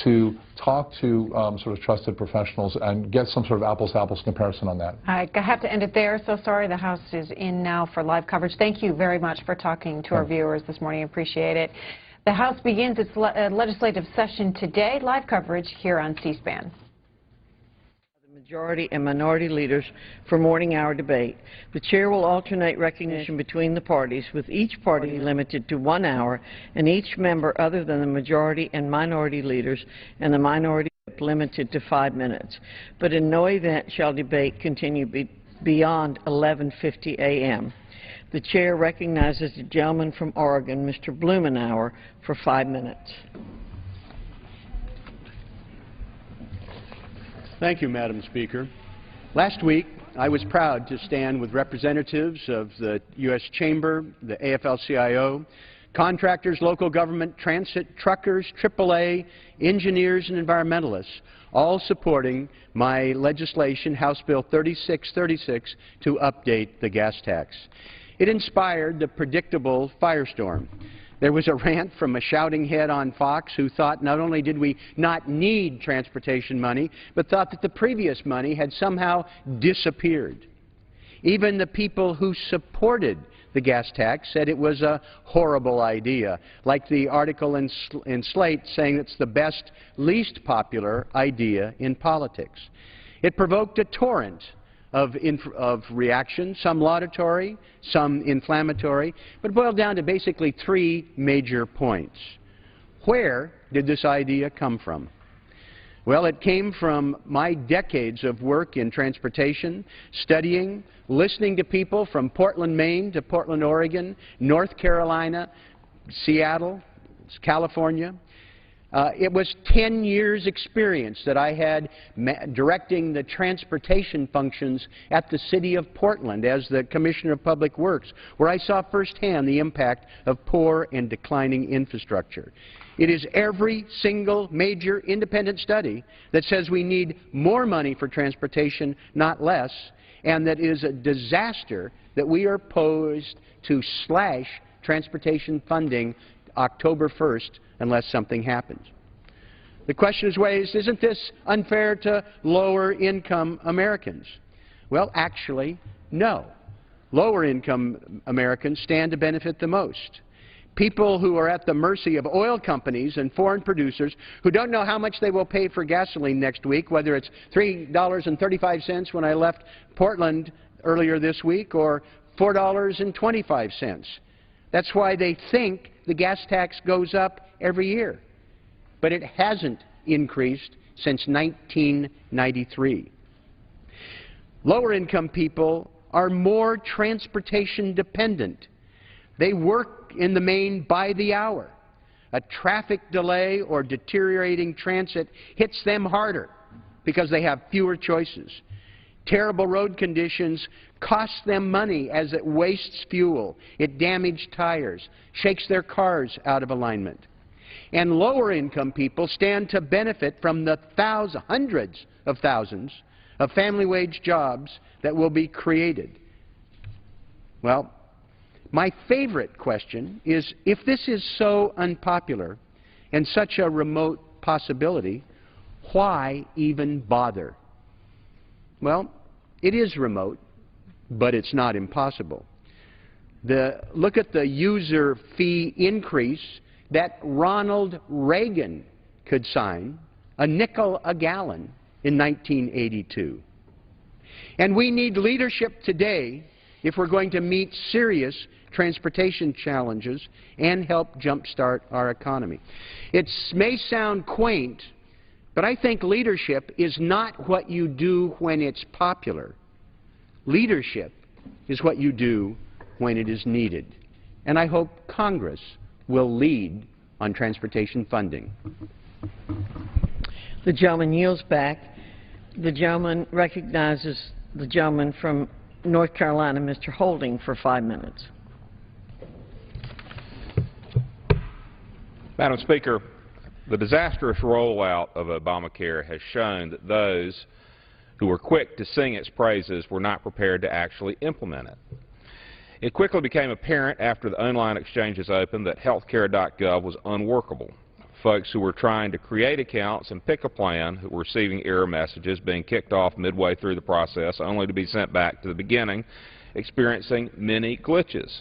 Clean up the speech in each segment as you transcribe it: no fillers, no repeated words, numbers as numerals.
to talk to sort of trusted professionals and get some sort of apples-to-apples comparison on that. I have to end it there. So sorry, the House is in now for live coverage. Thank you very much for talking to our viewers this morning. I appreciate it. The House begins its legislative session today. Live coverage here on C-SPAN. Majority and minority leaders for morning hour debate. The chair will alternate recognition between the parties, with each party limited to 1 hour and each member other than the majority and minority leaders and the minority limited to 5 minutes. But in no event shall debate continue beyond 11:50 a.m. The chair recognizes the gentleman from Oregon, Mr. Blumenauer, for 5 minutes. Thank you, Madam Speaker. Last week, I was proud to stand with representatives of the U.S. Chamber, the AFL-CIO, contractors, local government, transit, truckers, AAA, engineers, and environmentalists, all supporting my legislation, House Bill 3636, to update the gas tax. It inspired the predictable firestorm. There was a rant from a shouting head on Fox who thought not only did we not need transportation money, but thought that the previous money had somehow disappeared. Even the people who supported the gas tax said it was a horrible idea, like the article in Slate saying it's the best, least popular idea in politics. It provoked a torrent of reaction, some laudatory, some inflammatory, but it boiled down to basically 3 major points. Where did this idea come from? Well, it came from my decades of work in transportation, studying, listening to people from Portland, Maine to Portland, Oregon, North Carolina, Seattle, California. It was 10 years' experience that I had directing the transportation functions at the City of Portland as the Commissioner of Public Works, where I saw firsthand the impact of poor and declining infrastructure. It is every single major independent study that says we need more money for transportation, not less, and that it is a disaster that we are poised to slash transportation funding October 1st unless something happens. The question is raised, isn't this unfair to lower-income Americans? Well, actually, no. Lower-income Americans stand to benefit the most. People who are at the mercy of oil companies and foreign producers who don't know how much they will pay for gasoline next week, whether it's $3.35 when I left Portland earlier this week or $4.25. That's why they think the gas tax goes up every year. But it hasn't increased since 1993. Lower-income people are more transportation dependent. They work in the main by the hour. A traffic delay or deteriorating transit hits them harder because they have fewer choices. Terrible road conditions cost them money as it wastes fuel, it damages tires, shakes their cars out of alignment. And lower-income people stand to benefit from the hundreds of thousands of family wage jobs that will be created. Well, my favorite question is, if this is so unpopular and such a remote possibility, why even bother? Well, it is remote, but it's not impossible. Look at the user fee increase that Ronald Reagan could sign, a nickel a gallon, in 1982. And we need leadership today if we're going to meet serious transportation challenges and help jumpstart our economy. It may sound quaint, but I think leadership is not what you do when it's popular. Leadership is what you do when it is needed. And I hope Congress will lead on transportation funding. The gentleman yields back. The gentleman recognizes the gentleman from North Carolina, Mr. Holding, for 5 minutes. Madam Speaker, the disastrous rollout of Obamacare has shown that those who were quick to sing its praises were not prepared to actually implement it. It quickly became apparent after the online exchanges opened that healthcare.gov was unworkable. folks who were trying to create accounts and pick a plan who were receiving error messages, being kicked off midway through the process, only to be sent back to the beginning, experiencing many glitches.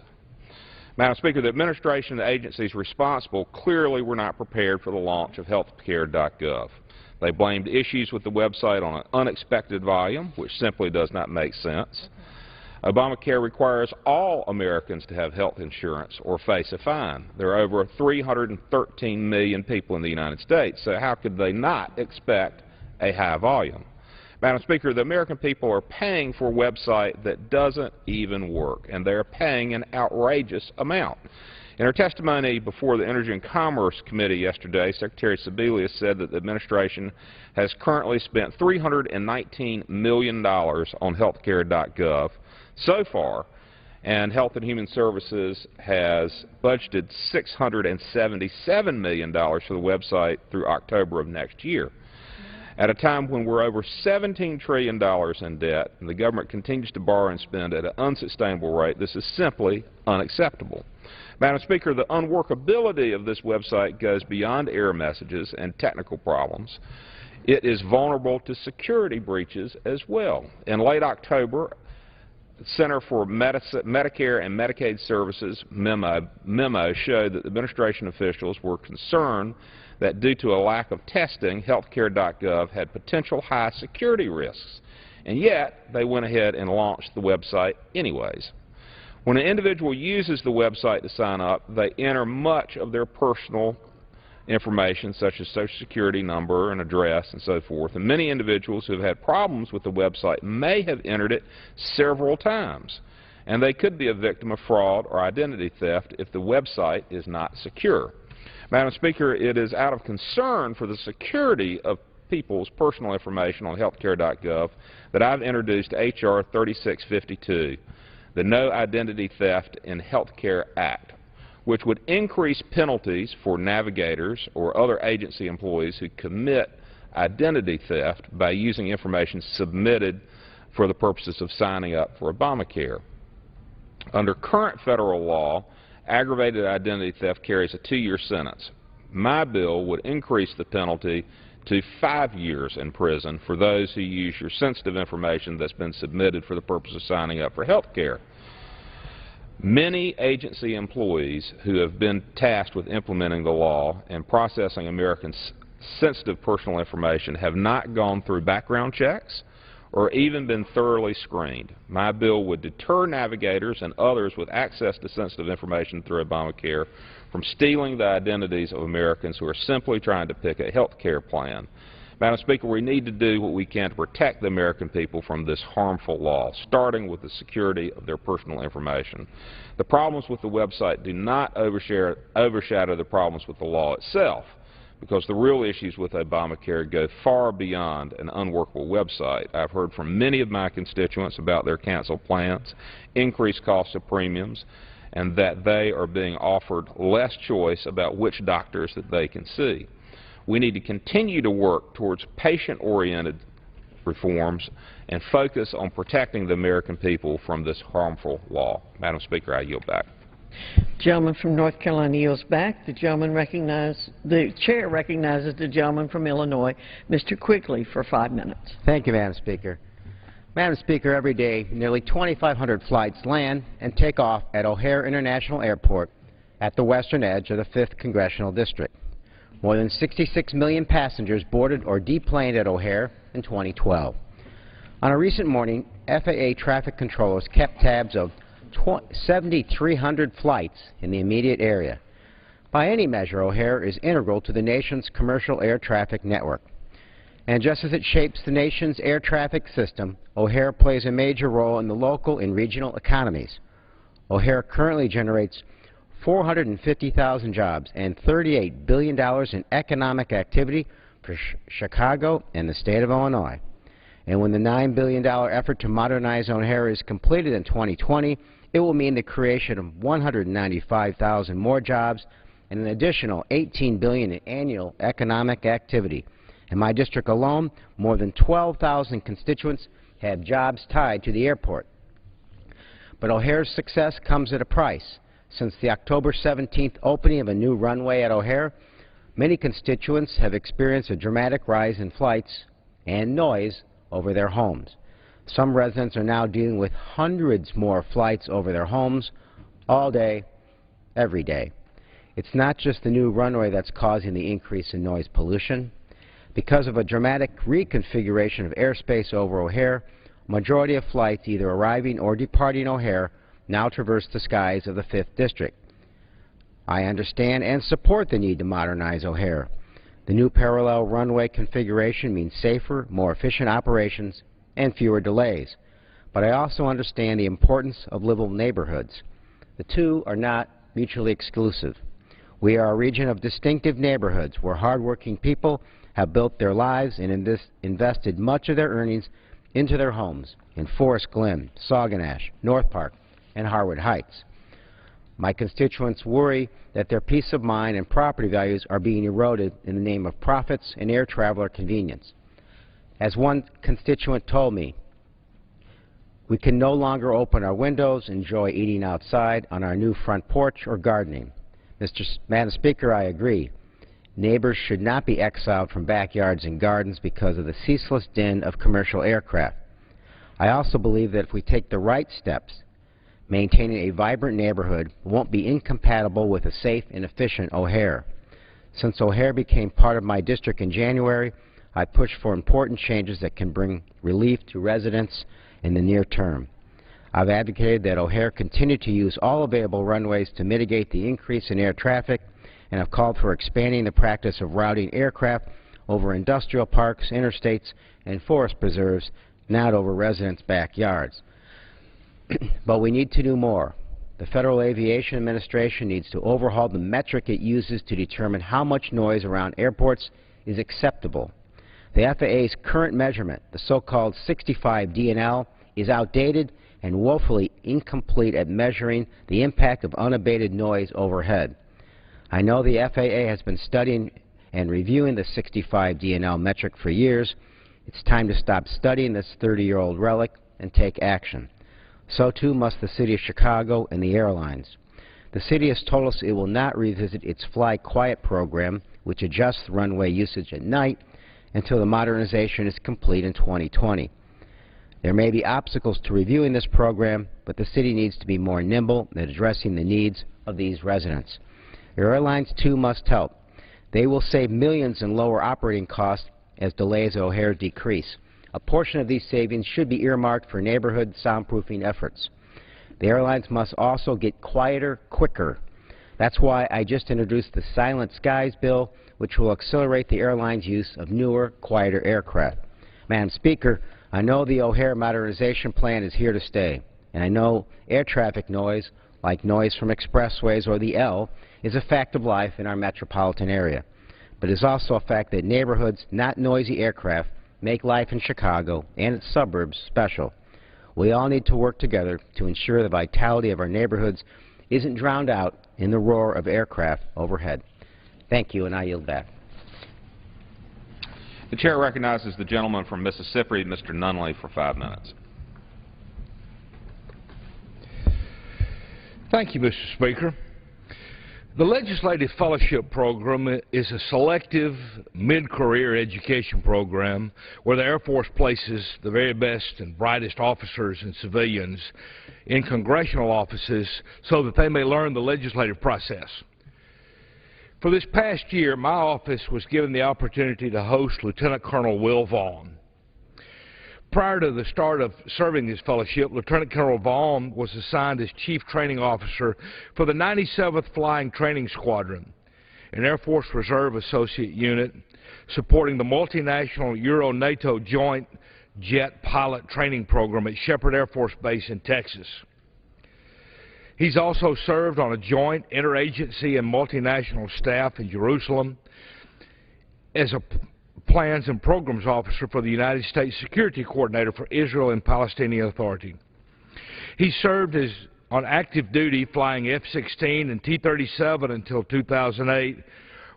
Madam Speaker, the administration and the agencies responsible clearly were not prepared for the launch of healthcare.gov. They blamed issues with the website on an unexpected volume, which simply does not make sense. Obamacare requires all Americans to have health insurance or face a fine. There are over 313 million people in the United States, so how could they not expect a high volume? Madam Speaker, the American people are paying for a website that doesn't even work, and they're paying an outrageous amount. In her testimony before the Energy and Commerce Committee yesterday, Secretary Sebelius said that the administration has currently spent $319 million on healthcare.gov so far, and Health and Human Services has budgeted $677 million for the website through October of next year. At a time when we're over $17 trillion in debt and the government continues to borrow and spend at an unsustainable rate, this is simply unacceptable. Madam Speaker, the unworkability of this website goes beyond error messages and technical problems. It is vulnerable to security breaches as well. In late October, the Center for Medicare and Medicaid Services memo showed that the administration officials were concerned that due to a lack of testing, healthcare.gov had potential high security risks, and yet they went ahead and launched the website anyways. When an individual uses the website to sign up, they enter much of their personal information, such as Social Security number and address and so forth, and many individuals who have had problems with the website may have entered it several times, and they could be a victim of fraud or identity theft if the website is not secure. Madam Speaker, it is out of concern for the security of people's personal information on healthcare.gov that I've introduced H.R. 3652, the No Identity Theft in Healthcare Act, which would increase penalties for navigators or other agency employees who commit identity theft by using information submitted for the purposes of signing up for Obamacare. Under current federal law, aggravated identity theft carries a 2-year sentence. My bill would increase the penalty to 5 years in prison for those who use your sensitive information that's been submitted for the purpose of signing up for health care. Many agency employees who have been tasked with implementing the law and processing Americans' sensitive personal information have not gone through background checks or even been thoroughly screened. My bill would deter navigators and others with access to sensitive information through Obamacare from stealing the identities of Americans who are simply trying to pick a health care plan. Madam Speaker, we need to do what we can to protect the American people from this harmful law, starting with the security of their personal information. The problems with the website do not overshadow the problems with the law itself, because the real issues with Obamacare go far beyond an unworkable website. I've heard from many of my constituents about their canceled plans, increased costs of premiums, and that they are being offered less choice about which doctors that they can see. We need to continue to work towards patient-oriented reforms and focus on protecting the American people from this harmful law. Madam Speaker, I yield back. Gentleman from North Carolina yields back. The chair recognizes the gentleman from Illinois, Mr. Quigley, for 5 minutes. Thank you, Madam Speaker. Madam Speaker, every day nearly 2,500 flights land and take off at O'Hare International Airport at the western edge of the 5th Congressional District. More than 66 million passengers boarded or deplaned at O'Hare in 2012. On a recent morning, FAA traffic controllers kept tabs of 7,300 flights in the immediate area. By any measure, O'Hare is integral to the nation's commercial air traffic network. And just as it shapes the nation's air traffic system, O'Hare plays a major role in the local and regional economies. O'Hare currently generates 450,000 jobs and $38 billion in economic activity for Chicago and the state of Illinois. And when the $9 billion effort to modernize O'Hare is completed in 2020, it will mean the creation of 195,000 more jobs and an additional $18 billion in annual economic activity. In my district alone, more than 12,000 constituents have jobs tied to the airport. But O'Hare's success comes at a price. Since the October 17th opening of a new runway at O'Hare, Many constituents have experienced a dramatic rise in flights and noise over their homes. Some residents are now dealing with hundreds more flights over their homes all day, every day. It's not just the new runway that's causing the increase in noise pollution. Because of a dramatic reconfiguration of airspace over O'Hare, majority of flights either arriving or departing O'Hare now traverse the skies of the 5th District. I understand and support the need to modernize O'Hare. The new parallel runway configuration means safer, more efficient operations and fewer delays. But I also understand the importance of livable neighborhoods. The two are not mutually exclusive. We are a region of distinctive neighborhoods where hardworking people have built their lives and invested much of their earnings into their homes in Forest Glen, Sauganash, North Park, and Harwood Heights. My constituents worry that their peace of mind and property values are being eroded in the name of profits and air traveler convenience. As one constituent told me, we can no longer open our windows, enjoy eating outside on our new front porch or gardening. Madam Speaker, I agree. Neighbors should not be exiled from backyards and gardens because of the ceaseless din of commercial aircraft. I also believe that if we take the right steps, maintaining a vibrant neighborhood won't be incompatible with a safe and efficient O'Hare. Since O'Hare became part of my district in January, I pushed for important changes that can bring relief to residents in the near term. I've advocated that O'Hare continue to use all available runways to mitigate the increase in air traffic, and have called for expanding the practice of routing aircraft over industrial parks, interstates, and forest preserves, not over residents' backyards. But we need to do more. The Federal Aviation Administration needs to overhaul the metric it uses to determine how much noise around airports is acceptable. The FAA's current measurement, the so-called 65 DNL, is outdated and woefully incomplete at measuring the impact of unabated noise overhead. I know the FAA has been studying and reviewing the 65 DNL metric for years. It's time to stop studying this 30-year-old relic and take action. So too must the City of Chicago and the airlines. The city has told us it will not revisit its Fly Quiet program, which adjusts runway usage at night, until the modernization is complete in 2020. There may be obstacles to reviewing this program, but the city needs to be more nimble in addressing the needs of these residents. The airlines, too, must help. They will save millions in lower operating costs as delays at O'Hare decrease. A portion of these savings should be earmarked for neighborhood soundproofing efforts. The airlines must also get quieter quicker. That's why I just introduced the Silent Skies bill, which will accelerate the airlines' use of newer, quieter aircraft. Madam Speaker, I know the O'Hare modernization plan is here to stay, and I know air traffic noise, like noise from expressways or the L, is a fact of life in our metropolitan area. But it is also a fact that neighborhoods, not noisy aircraft, make life in Chicago and its suburbs special. We all need to work together to ensure the vitality of our neighborhoods isn't drowned out in the roar of aircraft overhead. Thank you, and I yield back. The chair recognizes the gentleman from Mississippi, Mr. Nunley, for 5 minutes. Thank you, Mr. Speaker. The Legislative Fellowship Program is a selective mid-career education program where the Air Force places the very best and brightest officers and civilians in congressional offices so that they may learn the legislative process. For this past year, my office was given the opportunity to host Lieutenant Colonel Will Vaughn. Prior to the start of serving this fellowship, Lieutenant Colonel Vaughn was assigned as Chief Training Officer for the 97th Flying Training Squadron, an Air Force Reserve Associate unit supporting the multinational Euro-NATO Joint Jet Pilot Training Program at Sheppard Air Force Base in Texas. He's also served on a joint interagency and multinational staff in Jerusalem as a Plans and Programs Officer for the United States Security Coordinator for Israel and Palestinian Authority. He served on active duty flying F-16 and T-37 until 2008,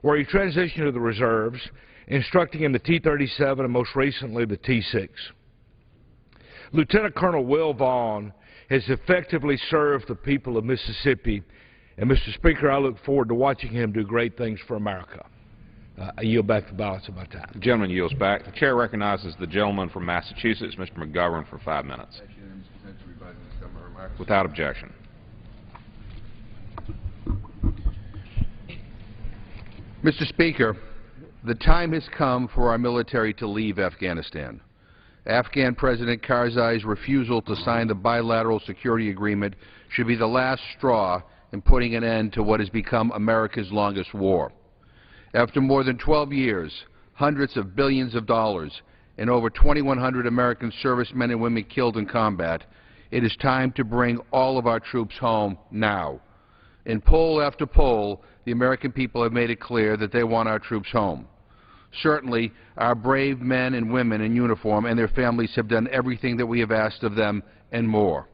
where he transitioned to the reserves, instructing in the T-37 and most recently the T-6. Lieutenant Colonel Will Vaughn has effectively served the people of Mississippi, and Mr. Speaker, I look forward to watching him do great things for America. I yield back the balance of my time. The gentleman yields back. The chair recognizes the gentleman from Massachusetts, Mr. McGovern, for 5 minutes. Without objection. Mr. Speaker, the time has come for our military to leave Afghanistan. Afghan President Karzai's refusal to sign the bilateral security agreement should be the last straw in putting an end to what has become America's longest war. After more than 12 years, hundreds of billions of dollars, and over 2,100 American servicemen and women killed in combat, it is time to bring all of our troops home now. In poll after poll, the American people have made it clear that they want our troops home. Certainly, our brave men and women in uniform and their families have done everything that we have asked of them and more.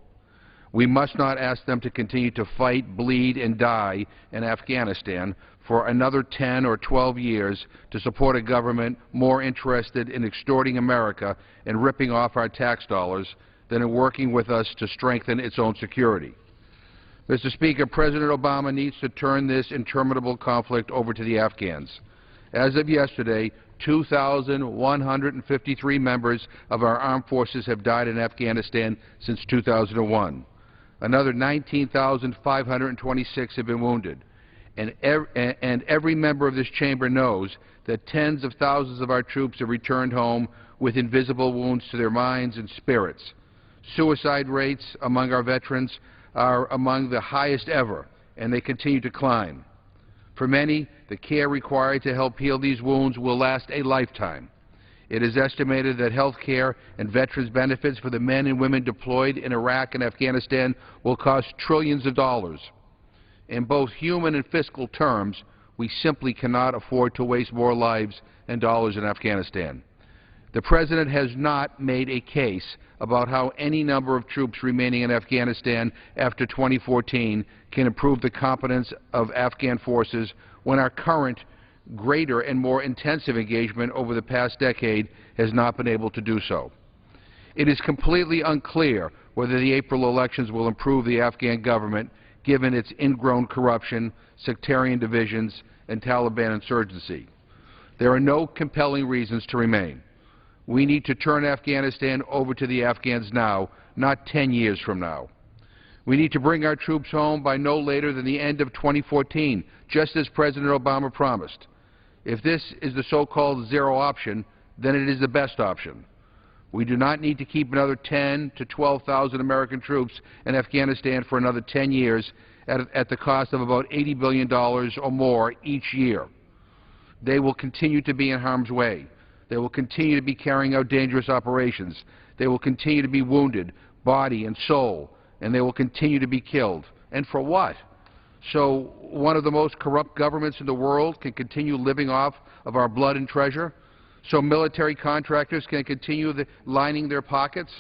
We must not ask them to continue to fight, bleed, and die in Afghanistan for another 10 or 12 years to support a government more interested in extorting America and ripping off our tax dollars than in working with us to strengthen its own security. Mr. Speaker, President Obama needs to turn this interminable conflict over to the Afghans. As of yesterday, 2,153 members of our armed forces have died in Afghanistan since 2001. Another 19,526 have been wounded. And every member of this chamber knows that tens of thousands of our troops have returned home with invisible wounds to their minds and spirits. Suicide rates among our veterans are among the highest ever, and they continue to climb. For many, the care required to help heal these wounds will last a lifetime. It is estimated that health care and veterans benefits for the men and women deployed in Iraq and Afghanistan will cost trillions of dollars. In both human and fiscal terms, we simply cannot afford to waste more lives and dollars in Afghanistan. The President has not made a case about how any number of troops remaining in Afghanistan after 2014 can improve the competence of Afghan forces when our current, greater and more intensive engagement over the past decade has not been able to do so. It is completely unclear whether the April elections will improve the Afghan government given its ingrown corruption, sectarian divisions, and Taliban insurgency. There are no compelling reasons to remain. We need to turn Afghanistan over to the Afghans now, not 10 years from now. We need to bring our troops home by no later than the end of 2014, just as President Obama promised. If this is the so-called zero option, then it is the best option. We do not need to keep another 10,000 to 12,000 American troops in Afghanistan for another 10 years at the cost of about $80 billion or more each year. They will continue to be in harm's way. They will continue to be carrying out dangerous operations. They will continue to be wounded, body and soul, and they will continue to be killed. And for what? So one of the most corrupt governments in the world can continue living off of our blood and treasure? So military contractors can continue lining their pockets?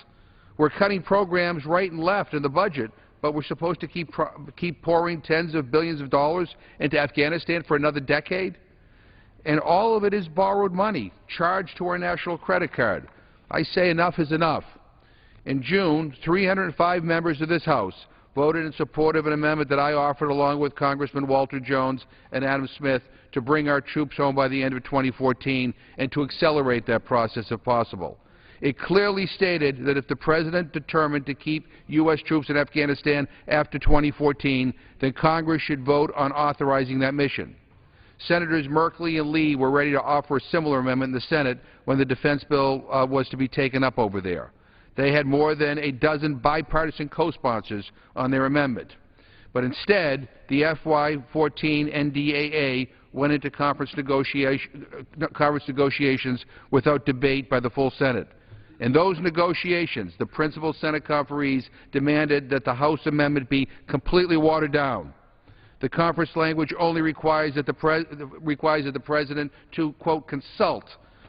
We're cutting programs right and left in the budget, but we're supposed to keep pouring tens of billions of dollars into Afghanistan for another decade? And all of it is borrowed money, charged to our national credit card. I say enough is enough. In June, 305 members of this House voted in support of an amendment that I offered along with Congressman Walter Jones and Adam Smith to bring our troops home by the end of 2014 and to accelerate that process if possible. It clearly stated that if the President determined to keep U.S. troops in Afghanistan after 2014, then Congress should vote on authorizing that mission. Senators Merkley and Lee were ready to offer a similar amendment in the Senate when the defense bill was to be taken up over there. They had more than a dozen bipartisan co-sponsors on their amendment. But instead, the FY14 NDAA went into conference negotiations without debate by the full Senate. In those negotiations, the principal Senate conferees demanded that the House amendment be completely watered down. The conference language only requires the President to, quote, consult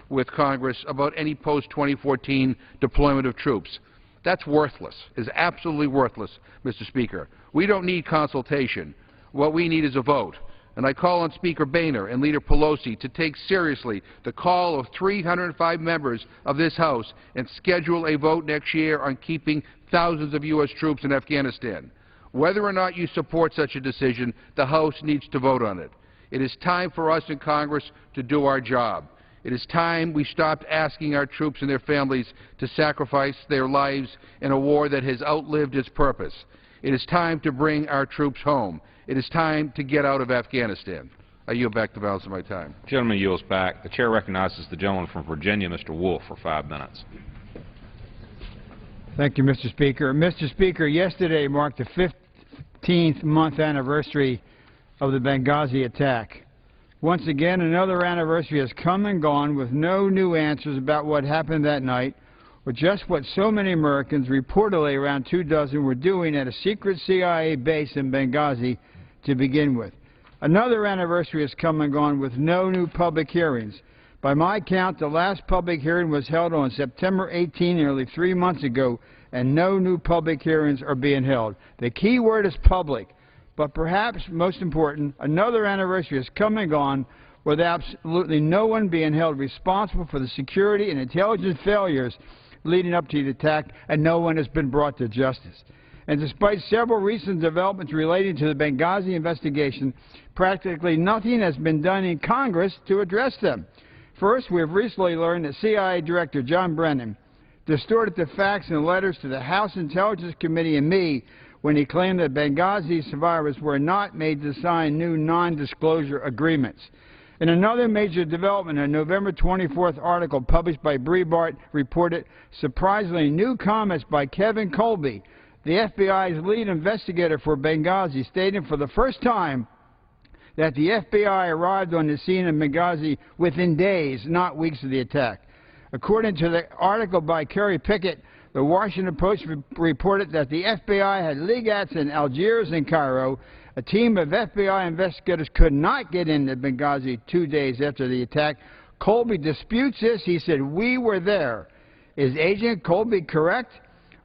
with Congress about any post-2014 deployment of troops. That's worthless, is absolutely worthless, Mr. Speaker. We don't need consultation. What we need is a vote. And I call on Speaker Boehner and Leader Pelosi to take seriously the call of 305 members of this House and schedule a vote next year on keeping thousands of U.S. troops in Afghanistan. Whether or not you support such a decision, the House needs to vote on it. It is time for us in Congress to do our job. It is time we stopped asking our troops and their families to sacrifice their lives in a war that has outlived its purpose. It is time to bring our troops home. It is time to get out of Afghanistan. I yield back the balance of my time. Gentleman yields back. The chair recognizes the gentleman from Virginia, Mr. Wolf, for 5 minutes. Thank you, Mr. Speaker. Mr. Speaker, yesterday marked the 15th month anniversary of the Benghazi attack. Once again, another anniversary has come and gone with no new answers about what happened that night, or just what so many Americans, reportedly around 24, were doing at a secret CIA base in Benghazi to begin with. Another anniversary has come and gone with no new public hearings. By my count, the last public hearing was held on September 18, nearly 3 months ago, and no new public hearings are being held. The key word is public. But perhaps most important, another anniversary has come and gone with absolutely no one being held responsible for the security and intelligence failures leading up to the attack, and no one has been brought to justice. And despite several recent developments relating to the Benghazi investigation, practically nothing has been done in Congress to address them. First, we have recently learned that CIA Director John Brennan distorted the facts in letters to the House Intelligence Committee and me when he claimed that Benghazi survivors were not made to sign new non-disclosure agreements. In another major development, a November 24th article published by Breitbart reported surprisingly new comments by Kevin Colby, the FBI's lead investigator for Benghazi, stating for the first time that the FBI arrived on the scene in Benghazi within days, not weeks of the attack. According to the article by Kerry Pickett, the Washington Post reported that the FBI had legats in Algiers and Cairo. A team of FBI investigators could not get into Benghazi 2 days after the attack. Colby disputes this. He said, "We were there." Is Agent Colby correct?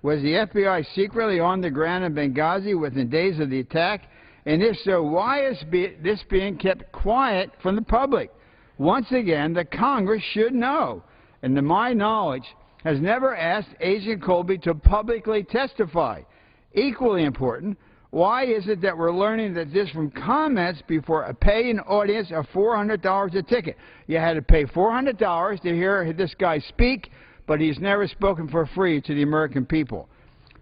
Was the FBI secretly on the ground in Benghazi within days of the attack? And if so, why is this being kept quiet from the public? Once again, the Congress should know. And to my knowledge, has never asked Agent Colby to publicly testify. Equally important, why is it that we're learning that this from comments before a paying audience of $400 a ticket? You had to pay $400 to hear this guy speak, but he's never spoken for free to the American people.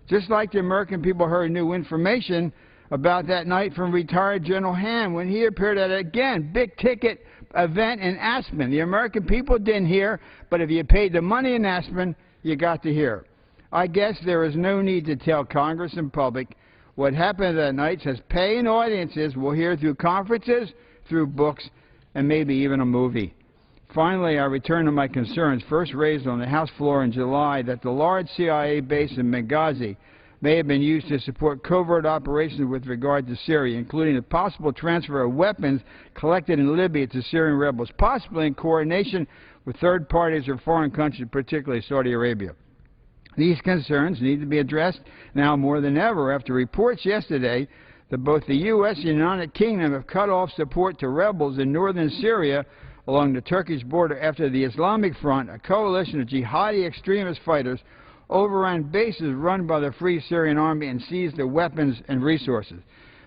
Just like the American people heard new information about that night from retired General Ham when he appeared at, again, big-ticket event in Aspen. The American people didn't hear, but if you paid the money in Aspen, you got to hear. I guess there is no need to tell Congress and public what happened that night, since paying audiences will hear through conferences, through books, and maybe even a movie. Finally, I return to my concerns, first raised on the House floor in July, that the large CIA base in Benghazi may have been used to support covert operations with regard to Syria, including the possible transfer of weapons collected in Libya to Syrian rebels, possibly in coordination with third parties or foreign countries, particularly Saudi Arabia. These concerns need to be addressed now more than ever after reports yesterday that both the U.S. and the United Kingdom have cut off support to rebels in northern Syria along the Turkish border after the Islamic Front, a coalition of jihadi extremist fighters, overran bases run by the Free Syrian Army and seized their weapons and resources.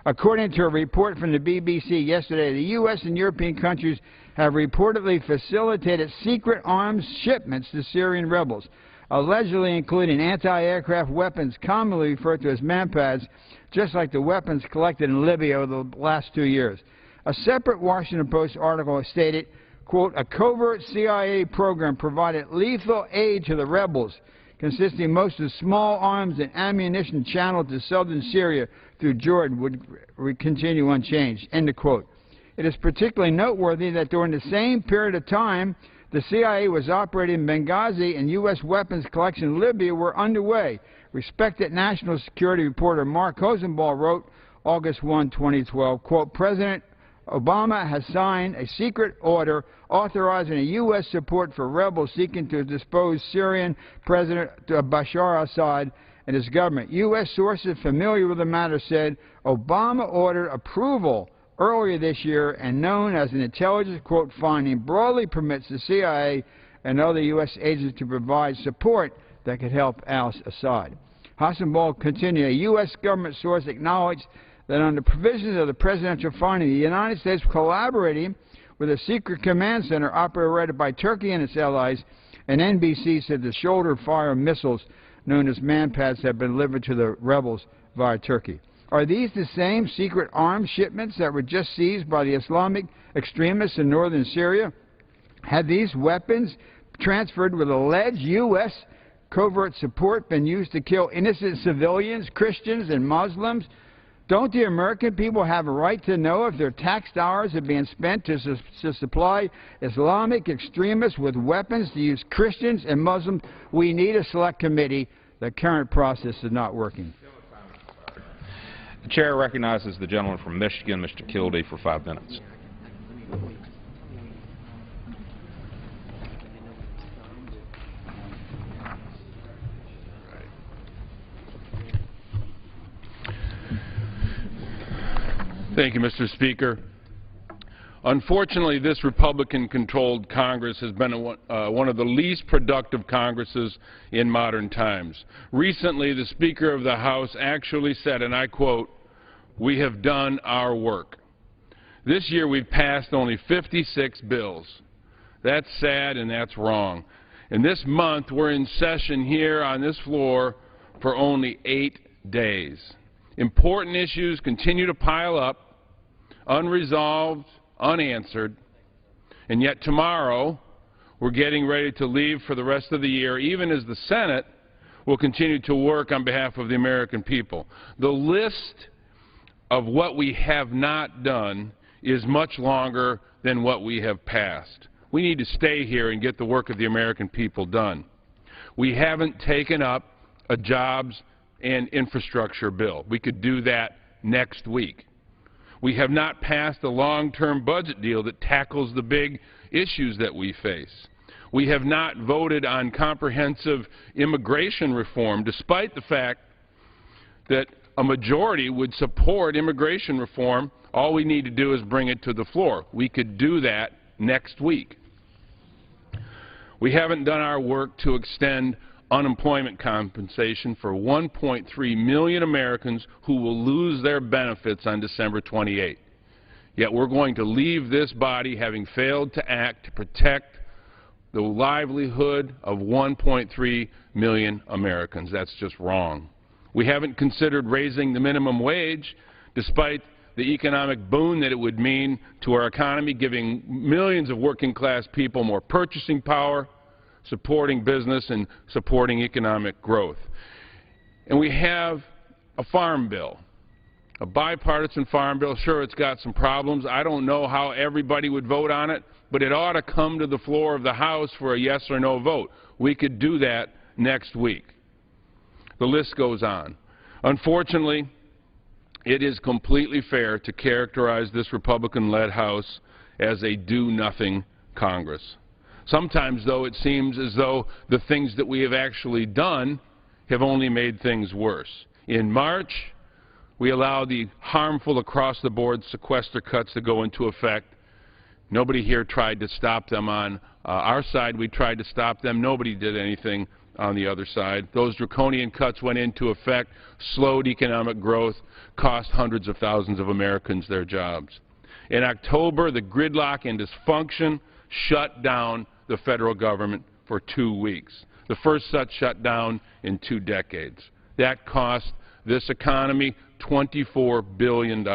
According to a report from the BBC yesterday, the U.S. and European countries have reportedly facilitated secret arms shipments to Syrian rebels, allegedly including anti-aircraft weapons commonly referred to as manpads, just like the weapons collected in Libya over the last 2 years. A separate Washington Post article stated, quote, "A covert CIA program provided lethal aid to the rebels, consisting most of small arms and ammunition channeled to southern Syria through Jordan would continue unchanged," end of quote. It is particularly noteworthy that during the same period of time, the CIA was operating in Benghazi and U.S. weapons collection in Libya were underway. Respected national security reporter Mark Rosenbaum wrote August 1, 2012, quote, "President Obama has signed a secret order authorizing a U.S. support for rebels seeking to depose Syrian President Bashar al-Assad and his government." U.S. sources familiar with the matter said Obama ordered approval earlier this year and known as an intelligence, quote, "finding broadly permits the CIA and other U.S. agents to provide support that could help al-Assad. Hassanbal continued, a U.S. government source acknowledged that under provisions of the presidential funding, the United States collaborating with a secret command center operated by Turkey and its allies, and NBC said the shoulder-fire missiles known as manpads have been delivered to the rebels via Turkey. Are these the same secret arms shipments that were just seized by the Islamic extremists in northern Syria? Have these weapons transferred with alleged U.S. covert support been used to kill innocent civilians, Christians, and Muslims? Don't the American people have a right to know if their tax dollars are being spent to supply Islamic extremists with weapons to use Christians and Muslims? We need a select committee. The current process is not working. The chair recognizes the gentleman from Michigan, Mr. Kildee, for 5 minutes. Thank you, Mr. Speaker. Unfortunately, this Republican-controlled Congress has been one of the least productive Congresses in modern times. Recently, the Speaker of the House actually said, and I quote, "We have done our work." This year, we've passed only 56 bills. That's sad and that's wrong. And this month, we're in session here on this floor for only 8 days. Important issues continue to pile up, unresolved, unanswered, and yet tomorrow we're getting ready to leave for the rest of the year, even as the Senate will continue to work on behalf of the American people. The list of what we have not done is much longer than what we have passed. We need to stay here and get the work of the American people done. We haven't taken up a jobs and infrastructure bill. We could do that next week. We have not passed a long-term budget deal that tackles the big issues that we face. We have not voted on comprehensive immigration reform, despite the fact that a majority would support immigration reform. All we need to do is bring it to the floor. We could do that next week. We haven't done our work to extend unemployment compensation for 1.3 million Americans who will lose their benefits on December 28. Yet we're going to leave this body having failed to act to protect the livelihood of 1.3 million Americans. That's just wrong. We haven't considered raising the minimum wage, despite the economic boon that it would mean to our economy, giving millions of working-class people more purchasing power, supporting business and supporting economic growth. And we have a farm bill, a bipartisan farm bill. Sure, it's got some problems. I don't know how everybody would vote on it, but it ought to come to the floor of the House for a yes or no vote. We could do that next week. The list goes on. Unfortunately, it is completely fair to characterize this Republican-led House as a do-nothing Congress. Sometimes, though, it seems as though the things that we have actually done have only made things worse. In March, we allowed the harmful across-the-board sequester cuts to go into effect. Nobody here tried to stop them on our side. We tried to stop them. Nobody did anything on the other side. Those draconian cuts went into effect, slowed economic growth, cost hundreds of thousands of Americans their jobs. In October, the gridlock and dysfunction shut down the federal government for 2 weeks, the first such shutdown in 2 decades. That cost this economy $24 billion.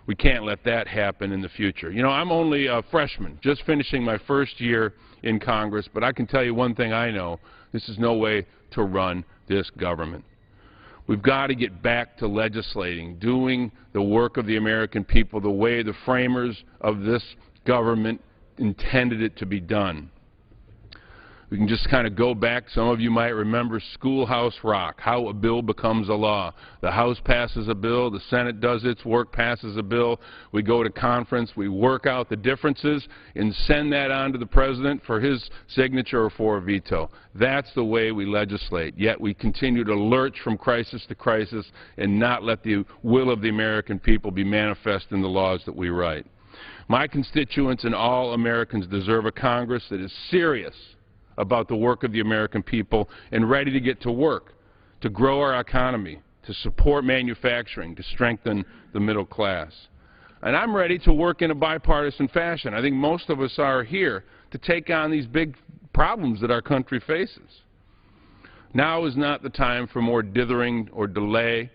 We can't let that happen in the future. You know, I'm only a freshman, just finishing my first year in Congress, but I can tell you one thing I know: this is no way to run this government. We've got to get back to legislating, doing the work of the American people the way the framers of this government intended it to be done. We can just kind of go back. Some of you might remember Schoolhouse Rock, how a bill becomes a law. The House passes a bill, the Senate does its work, passes a bill, we go to conference, we work out the differences and send that on to the President for his signature or for a veto. That's the way we legislate, yet we continue to lurch from crisis to crisis and not let the will of the American people be manifest in the laws that we write. My constituents and all Americans deserve a Congress that is serious about the work of the American people and ready to get to work, to grow our economy, to support manufacturing, to strengthen the middle class. And I'm ready to work in a bipartisan fashion. I think most of us are here to take on these big problems that our country faces. Now is not the time for more dithering or delay.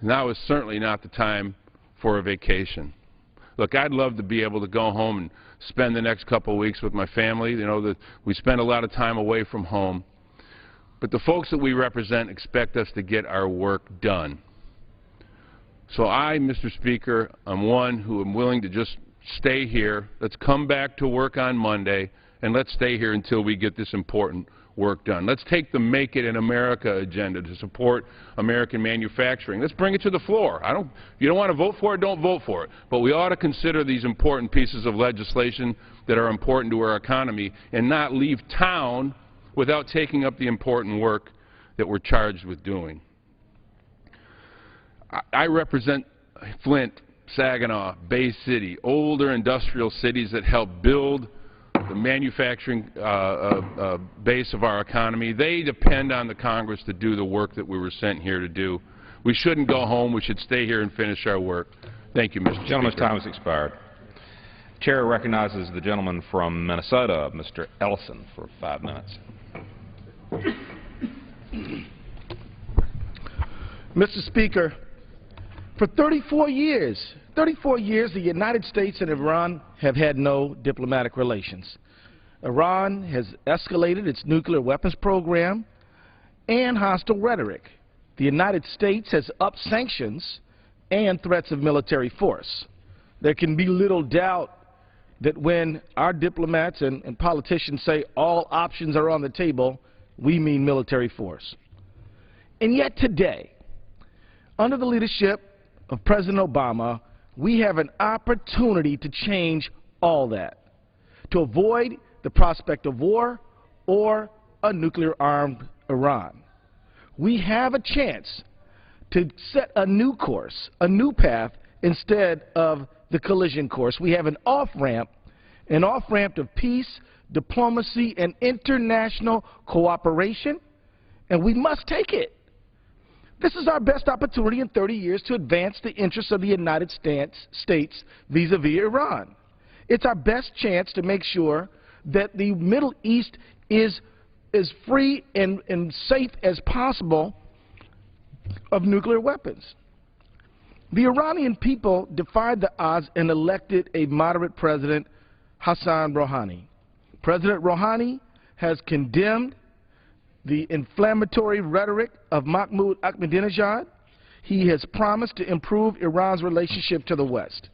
Now is certainly not the time for a vacation. Look, I'd love to be able to go home and spend the next couple of weeks with my family. You know, we spend a lot of time away from home. But the folks that we represent expect us to get our work done. So I, Mr. Speaker, am one who am willing to just stay here. Let's come back to work on Monday, and let's stay here until we get this important work done. Let's take the Make It in America agenda to support American manufacturing. Let's bring it to the floor. If you don't want to vote for it, don't vote for it. But we ought to consider these important pieces of legislation that are important to our economy and not leave town without taking up the important work that we're charged with doing. I represent Flint, Saginaw, Bay City, older industrial cities that help build the manufacturing base of our economy. They depend on the Congress to do the work that we were sent here to do. We shouldn't go home. We should stay here and finish our work. Thank you, Mr. Speaker. Gentleman's time has expired. The chair recognizes the gentleman from Minnesota, Mr. Ellison, for 5 minutes. Mr. Speaker, for 34 years, the United States and Iran have had no diplomatic relations. Iran has escalated its nuclear weapons program and hostile rhetoric. The United States has upped sanctions and threats of military force. There can be little doubt that when our diplomats and politicians say all options are on the table, we mean military force. And yet today, under the leadership of President Obama, we have an opportunity to change all that, to avoid the prospect of war or a nuclear-armed Iran. We have a chance to set a new course, a new path, instead of the collision course. We have an off-ramp of peace, diplomacy, and international cooperation, and we must take it. This is our best opportunity in 30 years to advance the interests of the United States vis-a-vis Iran. It's our best chance to make sure that the Middle East is as free and safe as possible of nuclear weapons. The Iranian people defied the odds and elected a moderate president, Hassan Rouhani. President Rouhani has condemned the inflammatory rhetoric of Mahmoud Ahmadinejad. He has promised to improve Iran's relationship to the West.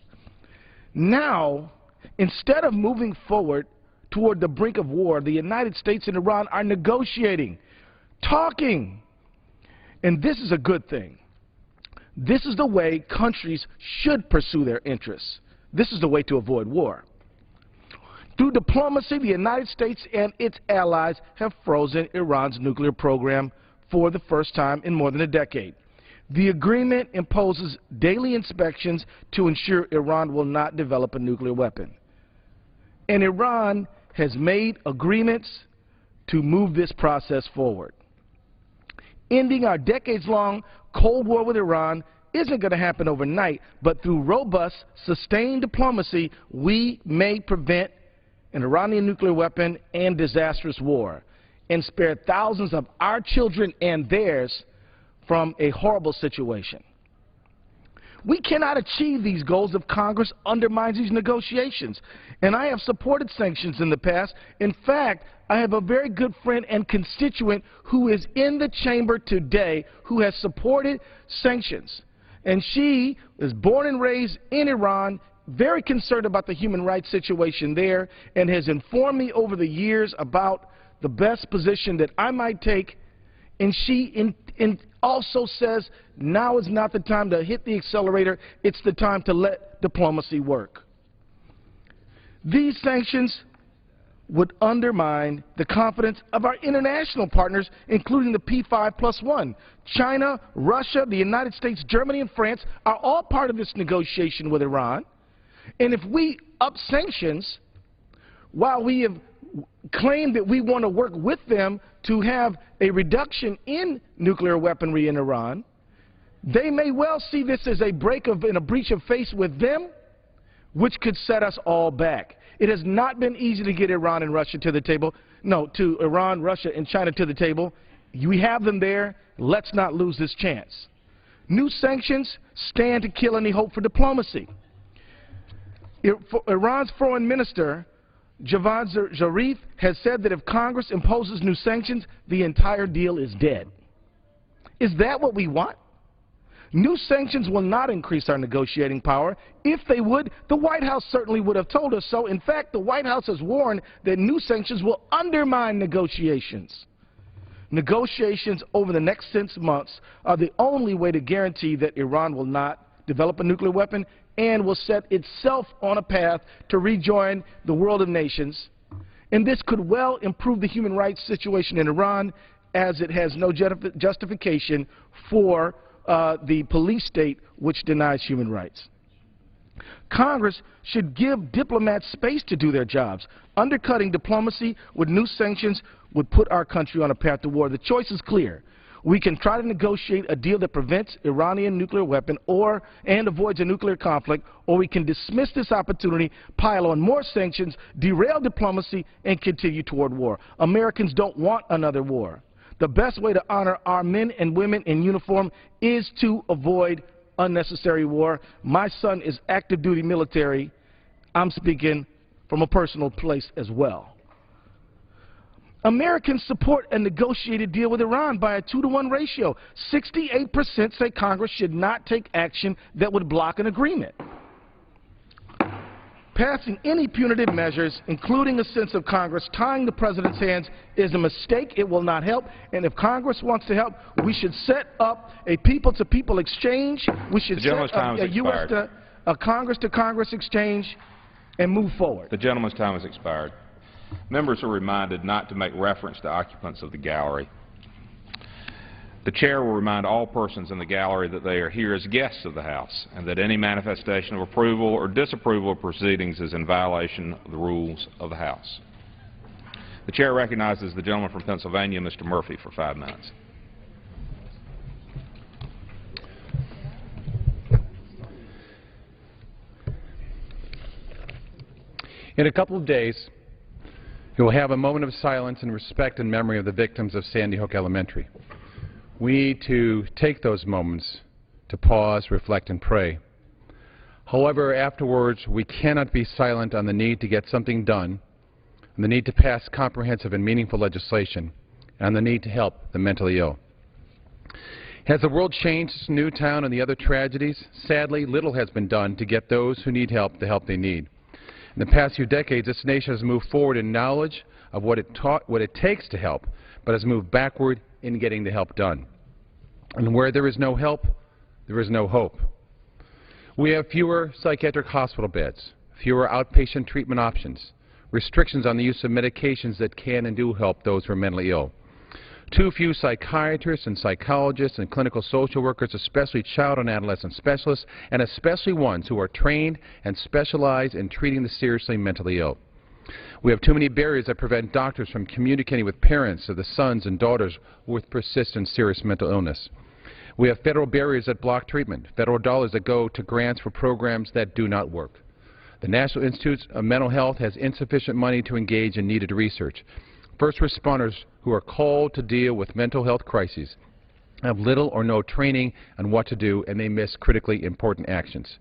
Now, instead of moving forward toward the brink of war, the United States and Iran are negotiating, talking. And this is a good thing. This is the way countries should pursue their interests. This is the way to avoid war. Through diplomacy, the United States and its allies have frozen Iran's nuclear program for the first time in more than a decade. The agreement imposes daily inspections to ensure Iran will not develop a nuclear weapon. And Iran has made agreements to move this process forward. Ending our decades-long Cold War with Iran isn't going to happen overnight, but through robust, sustained diplomacy, we may prevent an Iranian nuclear weapon and disastrous war, and spare thousands of our children and theirs from a horrible situation. We cannot achieve these goals if Congress undermines these negotiations. And I have supported sanctions in the past. In fact, I have a very good friend and constituent who is in the chamber today who has supported sanctions. And she is born and raised in Iran, very concerned about the human rights situation there, and has informed me over the years about the best position that I might take. And she also says now is not the time to hit the accelerator, it's the time to let diplomacy work. These sanctions would undermine the confidence of our international partners, including the P5+1. China, Russia, the United States, Germany, and France are all part of this negotiation with Iran. And if we up sanctions, while we have claimed that we want to work with them to have a reduction in nuclear weaponry in Iran, They may well see this as a breach of faith with them, which could set us all back. It has not been easy to get Iran and Russia to the table. No, to Iran, Russia, and China to the table. We have them there. Let's not lose this chance. New sanctions stand to kill any hope for diplomacy. Iran's foreign minister, Javad Zarif, has said that if Congress imposes new sanctions, the entire deal is dead. Is that what we want? New sanctions will not increase our negotiating power. If they would, the White House certainly would have told us so. In fact, the White House has warned that new sanctions will undermine negotiations. Negotiations over the next 6 months are the only way to guarantee that Iran will not develop a nuclear weapon and will set itself on a path to rejoin the world of nations. And this could well improve the human rights situation in Iran, as it has no justification for the police state which denies human rights. Congress should give diplomats space to do their jobs. Undercutting diplomacy with new sanctions would put our country on a path to war. The choice is clear. We can try to negotiate a deal that prevents Iranian nuclear weapon and avoids a nuclear conflict, or we can dismiss this opportunity, pile on more sanctions, derail diplomacy, and continue toward war. Americans don't want another war. The best way to honor our men and women in uniform is to avoid unnecessary war. My son is active duty military. I'm speaking from a personal place as well. Americans support a negotiated deal with Iran by a 2-to-1 ratio. 68% say Congress should not take action that would block an agreement. Passing any punitive measures, including a sense of Congress tying the President's hands, is a mistake. It will not help. And if Congress wants to help, we should set up a people-to-people exchange. We should set up a Congress-to-Congress exchange and move forward. The gentleman's time has expired. Members are reminded not to make reference to occupants of the gallery. The Chair will remind all persons in the gallery that they are here as guests of the House and that any manifestation of approval or disapproval of proceedings is in violation of the rules of the House. The Chair recognizes the gentleman from Pennsylvania, Mr. Murphy, for 5 minutes. In a couple of days, you will have a moment of silence in respect and memory of the victims of Sandy Hook Elementary. We need to take those moments to pause, reflect, and pray. However, afterwards, we cannot be silent on the need to get something done, on the need to pass comprehensive and meaningful legislation, and on the need to help the mentally ill. Has the world changed since Newtown and the other tragedies? Sadly, little has been done to get those who need help the help they need. In the past few decades, this nation has moved forward in knowledge of what it takes to help, but has moved backward in getting the help done. And where there is no help, there is no hope. We have fewer psychiatric hospital beds, fewer outpatient treatment options, restrictions on the use of medications that can and do help those who are mentally ill. Too few psychiatrists and psychologists and clinical social workers, especially child and adolescent specialists, and especially ones who are trained and specialize in treating the seriously mentally ill. We have too many barriers that prevent doctors from communicating with parents of the sons and daughters with persistent serious mental illness. We have federal barriers that block treatment, federal dollars that go to grants for programs that do not work. The National Institute of Mental Health has insufficient money to engage in needed research. First responders who are called to deal with mental health crises have little or no training on what to do, and they miss critically important actions.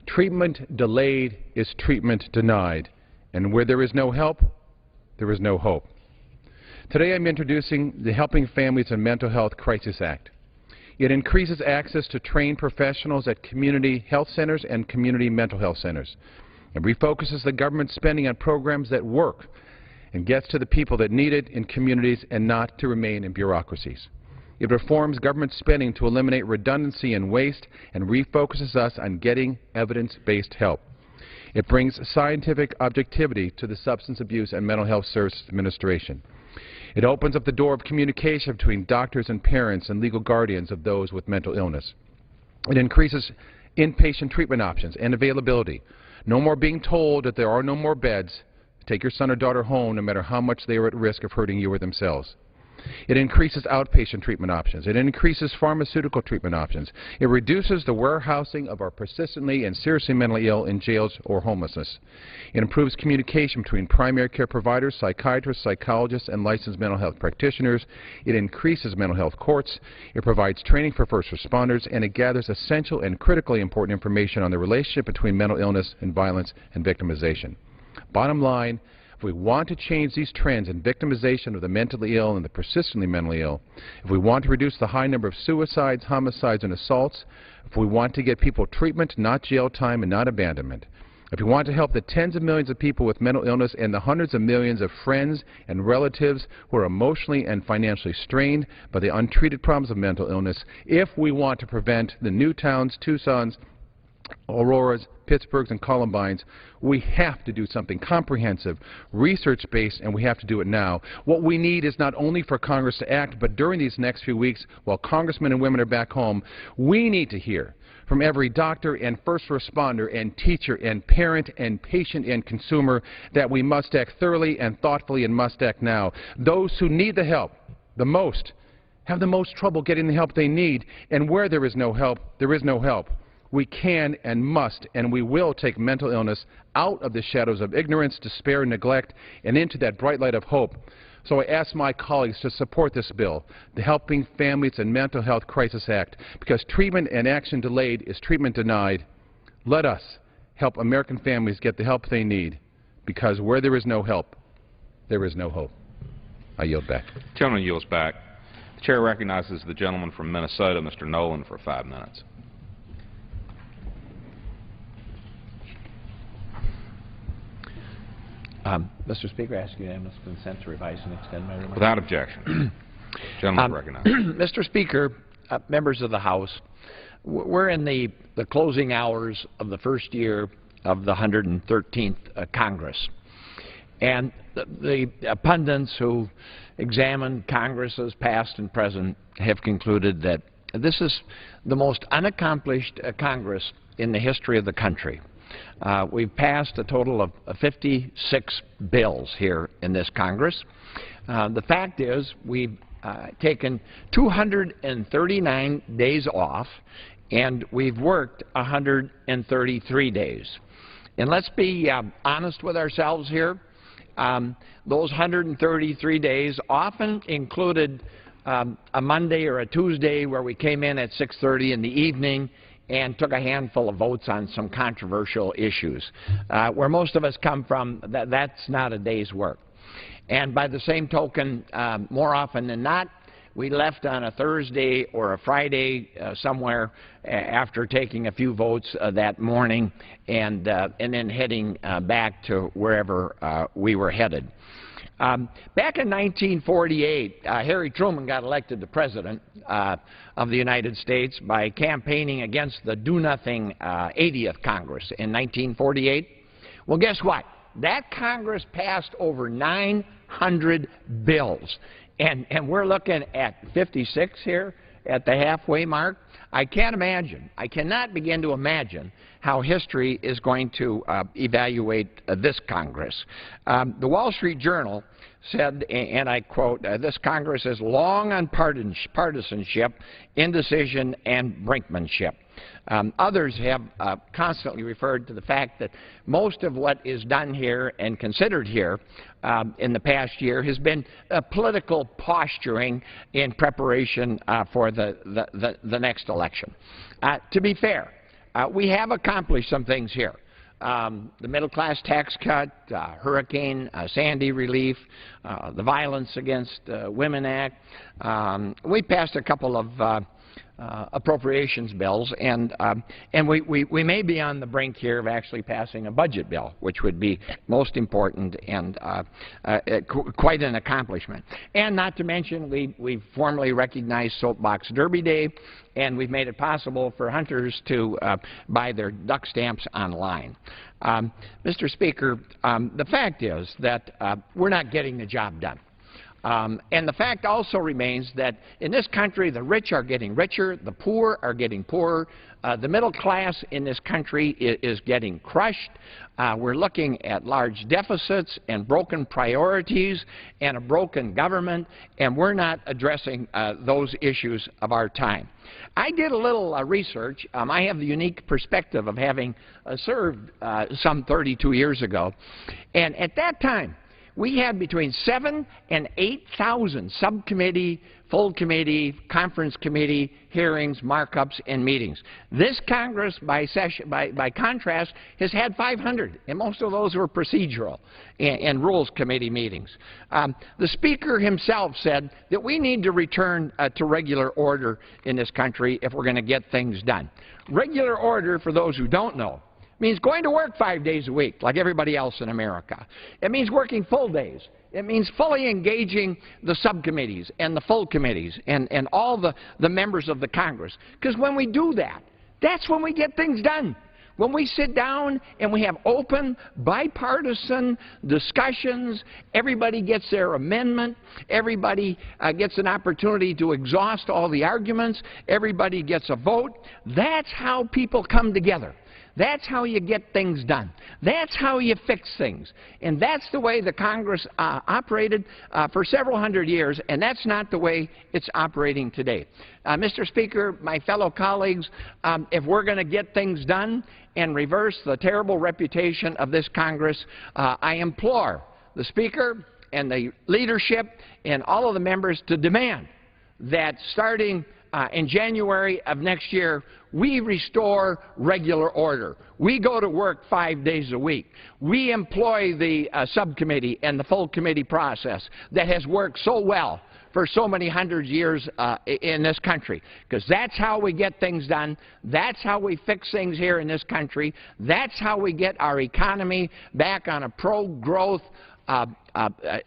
Treatment delayed is treatment denied, and where there is no help, there is no hope. Today I'm introducing the Helping Families in Mental Health Crisis Act. It increases access to trained professionals at community health centers and community mental health centers. It refocuses the government spending on programs that work and gets to the people that need it in communities and not to remain in bureaucracies. It reforms government spending to eliminate redundancy and waste and refocuses us on getting evidence-based help. It brings scientific objectivity to the Substance Abuse and Mental Health Services Administration. It opens up the door of communication between doctors and parents and legal guardians of those with mental illness. It increases inpatient treatment options and availability. No more being told that there are no more beds. Take your son or daughter home no matter how much they are at risk of hurting you or themselves. It increases outpatient treatment options. It increases pharmaceutical treatment options. It reduces the warehousing of our persistently and seriously mentally ill in jails or homelessness. It improves communication between primary care providers, psychiatrists, psychologists, and licensed mental health practitioners. It increases mental health courts. It provides training for first responders, and it gathers essential and critically important information on the relationship between mental illness and violence and victimization. Bottom line, if we want to change these trends in victimization of the mentally ill and the persistently mentally ill, if we want to reduce the high number of suicides, homicides, and assaults, if we want to get people treatment, not jail time and not abandonment, if we want to help the tens of millions of people with mental illness and the hundreds of millions of friends and relatives who are emotionally and financially strained by the untreated problems of mental illness, if we want to prevent the Newtowns, Tucsons, Auroras, Pittsburghs, and Columbines, we have to do something comprehensive, research-based, and we have to do it now. What we need is not only for Congress to act, but during these next few weeks, while congressmen and women are back home, we need to hear from every doctor and first responder and teacher and parent and patient and consumer that we must act thoroughly and thoughtfully and must act now. Those who need the help the most have the most trouble getting the help they need, and where there is no help, there is no help. We can and must and we will take mental illness out of the shadows of ignorance, despair, and neglect and into that bright light of hope. So I ask my colleagues to support this bill, the Helping Families and Mental Health Crisis Act, because treatment and action delayed is treatment denied. Let us help American families get the help they need, because where there is no help, there is no hope. I yield back. The gentleman yields back. The chair recognizes the gentleman from Minnesota, Mr. Nolan, for 5 minutes. Mr. Speaker, I ask unanimous consent to revise and extend my remarks. Without objection. Gentleman recognized. Mr. Speaker, members of the House, we're in the closing hours of the first year of the 113th Congress. And the pundits who examine Congresses past and present have concluded that this is the most unaccomplished Congress in the history of the country. We've passed a total of 56 bills here in this Congress. The fact is we've taken 239 days off, and we've worked 133 days. And let's be honest with ourselves here. Those 133 days often included a Monday or a Tuesday where we came in at 6:30 in the evening and took a handful of votes on some controversial issues. Where most of us come from, that's not a day's work. And by the same token, more often than not, we left on a Thursday or a Friday somewhere after taking a few votes that morning and then heading back to wherever we were headed. Back in 1948, Harry Truman got elected the President of the United States by campaigning against the do-nothing 80th Congress in 1948. Well, guess what? That Congress passed over 900 bills, and we're looking at 56 here at the halfway mark. I can't imagine, I cannot begin to imagine how history is going to evaluate this Congress. The Wall Street Journal said, and I quote, this Congress is long on partisanship, indecision, and brinkmanship. Others have constantly referred to the fact that most of what is done here and considered here in the past year has been political posturing in preparation for the next election. To be fair, we have accomplished some things here. The middle-class tax cut, Hurricane Sandy relief, the Violence Against Women Act. We passed a couple of appropriations bills, and we may be on the brink here of actually passing a budget bill, which would be most important and quite an accomplishment. And not to mention, we've formally recognized Soapbox Derby Day, and we've made it possible for hunters to buy their duck stamps online. Mr. Speaker, the fact is that we're not getting the job done. And the fact also remains that in this country, the rich are getting richer, the poor are getting poorer, the middle class in this country is getting crushed. We're looking at large deficits and broken priorities and a broken government, and we're not addressing those issues of our time. I did a little research. I have the unique perspective of having served some 32 years ago, and at that time, we had between 7,000 and 8,000 subcommittee, full committee, conference committee hearings, markups, and meetings. This Congress, by contrast, has had 500, and most of those were procedural and rules committee meetings. The Speaker himself said that we need to return to regular order in this country if we're going to get things done. Regular order, for those who don't know, means going to work 5 days a week like everybody else in America. It means working full days. It means fully engaging the subcommittees and the full committees and all the members of the Congress. Because when we do that, that's when we get things done. When we sit down and we have open, bipartisan discussions, everybody gets their amendment, everybody gets an opportunity to exhaust all the arguments, everybody gets a vote, that's how people come together. That's how you get things done. That's how you fix things. And that's the way the Congress operated for several hundred years, and that's not the way it's operating today. Mr. Speaker, my fellow colleagues, if we're going to get things done and reverse the terrible reputation of this Congress, I implore the Speaker and the leadership and all of the members to demand that starting in January of next year, we restore regular order. We go to work 5 days a week. We employ the subcommittee and the full committee process that has worked so well for so many hundred years in this country, because that's how we get things done. That's how we fix things here in this country. That's how we get our economy back on a pro-growth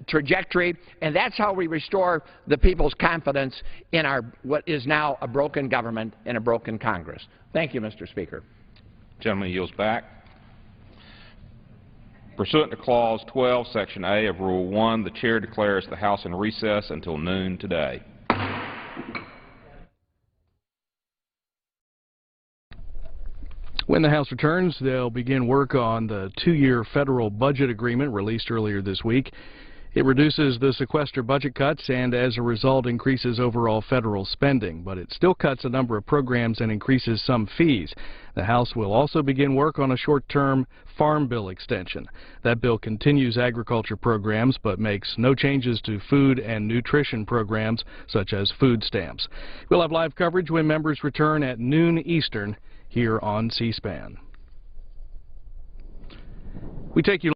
trajectory, and that's how we restore the people's confidence in what is now a broken government and a broken Congress. Thank you, Mr. Speaker. Gentleman yields back. Pursuant to Clause 12, Section A of Rule 1, the Chair declares the House in recess until noon today. When the House returns, they'll begin work on the two-year federal budget agreement released earlier this week. It reduces the sequester budget cuts and, as a result, increases overall federal spending, but it still cuts a number of programs and increases some fees. The House will also begin work on a short-term farm bill extension. That bill continues agriculture programs but makes no changes to food and nutrition programs such as food stamps. We'll have live coverage when members return at noon Eastern here on C-SPAN. We take you